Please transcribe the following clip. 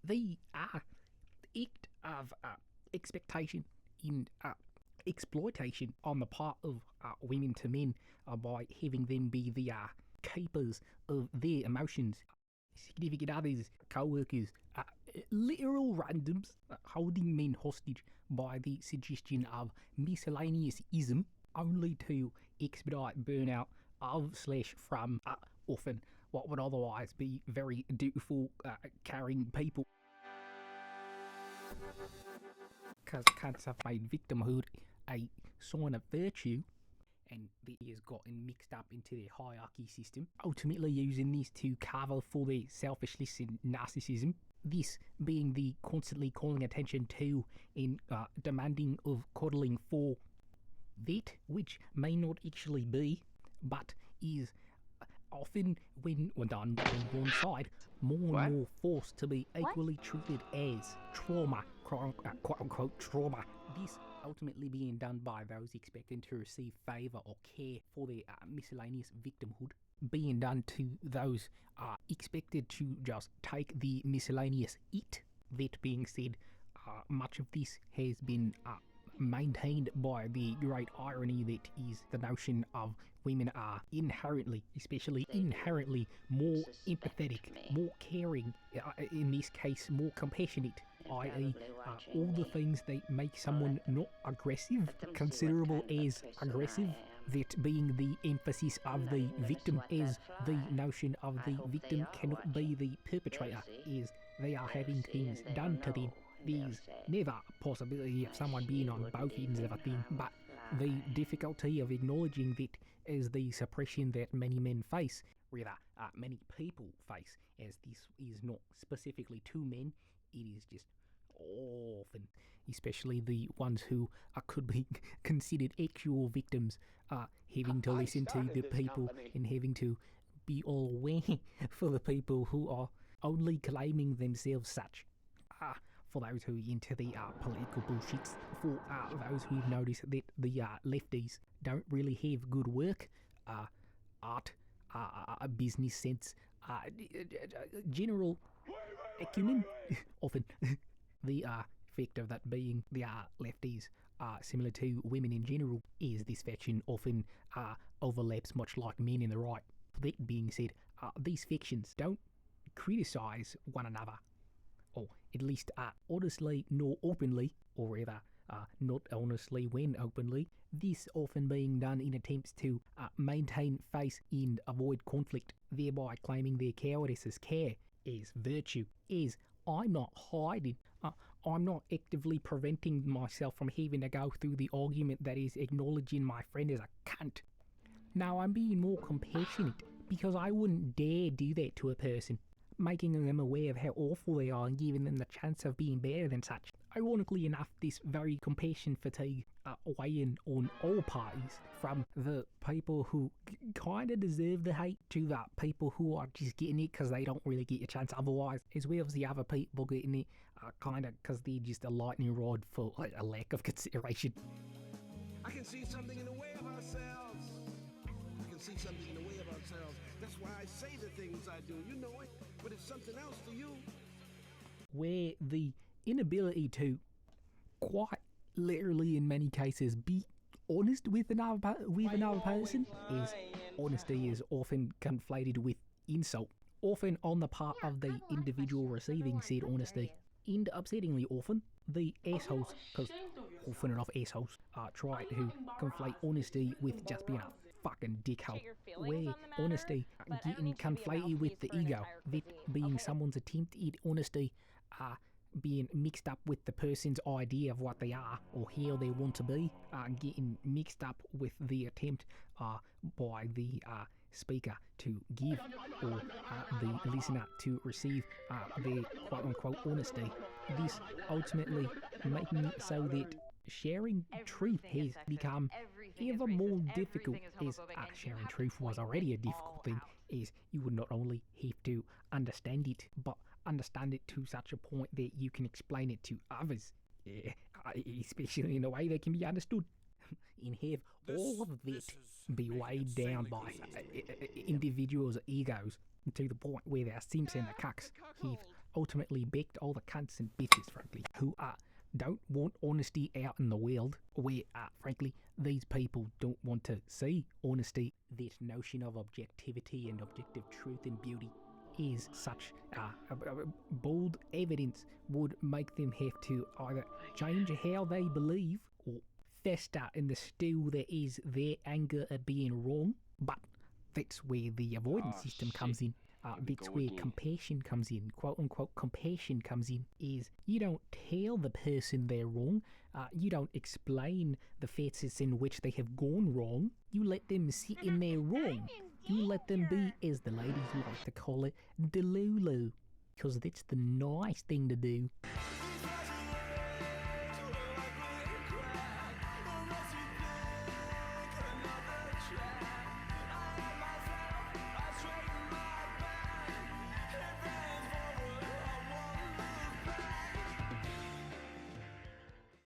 the act of expectation in exploitation on the part of women to men by having them be the keepers of their emotions, significant others, co-workers, literal randoms, holding men hostage by the suggestion of miscellaneous ism only to expedite burnout of/from often what would otherwise be very dutiful, caring people. Because cunts have made victimhood a sign of virtue, and the has gotten mixed up into their hierarchy system, ultimately using this to cover for their selfishness and narcissism. This being the constantly calling attention to and demanding of coddling for that which may not actually be, but is often, when done on one side, more and more forced to be equally treated as trauma, quote unquote trauma. This ultimately being done by those expecting to receive favour or care for their miscellaneous victimhood, being done to those expected to just take the miscellaneous it. That being said, much of this has been maintained by the great irony that is the notion of women are inherently, especially inherently, more empathetic, more caring, in this case more compassionate, i.e. All the things that make someone not aggressive, considerable as aggressive, that being the emphasis of the victim, as the notion of the victim cannot be the perpetrator, is they are having things done to them. There's never a possibility of someone being on both ends of a thing, but the difficulty of acknowledging that is the suppression that many men face, rather many people face, as this is not specifically to men, it is just often, especially the ones who could be considered actual victims, having to listen to the people and having to be all aware for the people who are only claiming themselves such. For those who are into the political bullshits, for those who've noticed that the lefties don't really have good work, art, business sense, general acumen, often. The effect of that being the lefties, similar to women in general, is this faction often overlaps much like men in the right. That being said, these factions don't criticise one another, or at least honestly nor openly, or rather not honestly when openly, this often being done in attempts to maintain face and avoid conflict, thereby claiming their cowardice as care, as virtue, as I'm not hiding, I'm not actively preventing myself from having to go through the argument that is acknowledging my friend as a cunt. No, I'm being more compassionate, because I wouldn't dare do that to a person, making them aware of how awful they are and giving them the chance of being better than such. Ironically enough, this very compassion fatigue weighing on all parties, from the people who kind of deserve the hate to the people who are just getting it because they don't really get a chance otherwise, as well as the other people getting it kind of because they're just a lightning rod for a lack of consideration. I can see something in the way of ourselves. I can see something in the way of ourselves. That's why I say the things I do. You know it, but it's something else to you. Where the inability to quite literally in many cases be honest with another person, is honesty is often conflated with insult, often on the part of the individual receiving said honesty, and upsettingly often the assholes, because often enough assholes try to conflate honesty with just being a fucking dickhole, where honesty getting conflated with the ego, that being someone's attempt at honesty being mixed up with the person's idea of what they are or how they want to be, getting mixed up with the attempt by the speaker to give or the listener to receive their quote-unquote honesty. This ultimately making it so that sharing truth has become ever more difficult, as sharing truth was already a difficult thing, is you would not only have to understand it, but understand it to such a point that you can explain it to others, especially in a way that can be understood, and have all of that be weighed down by individuals' egos to the point where the simps and the cucks have ultimately backed all the cunts and bitches, frankly, who don't want honesty out in the world, where, frankly, these people don't want to see honesty. This notion of objectivity and objective truth and beauty is such bold evidence would make them have to either change how they believe or fester in the stew that is their anger at being wrong. But that's where the avoidance system comes in. That's where compassion comes in, quote unquote compassion comes in, is you don't tell the person they're wrong, you don't explain the facets in which they have gone wrong, you let them sit in their wrong. You let them be, as the ladies like to call it, delulu, because that's the nice thing to do.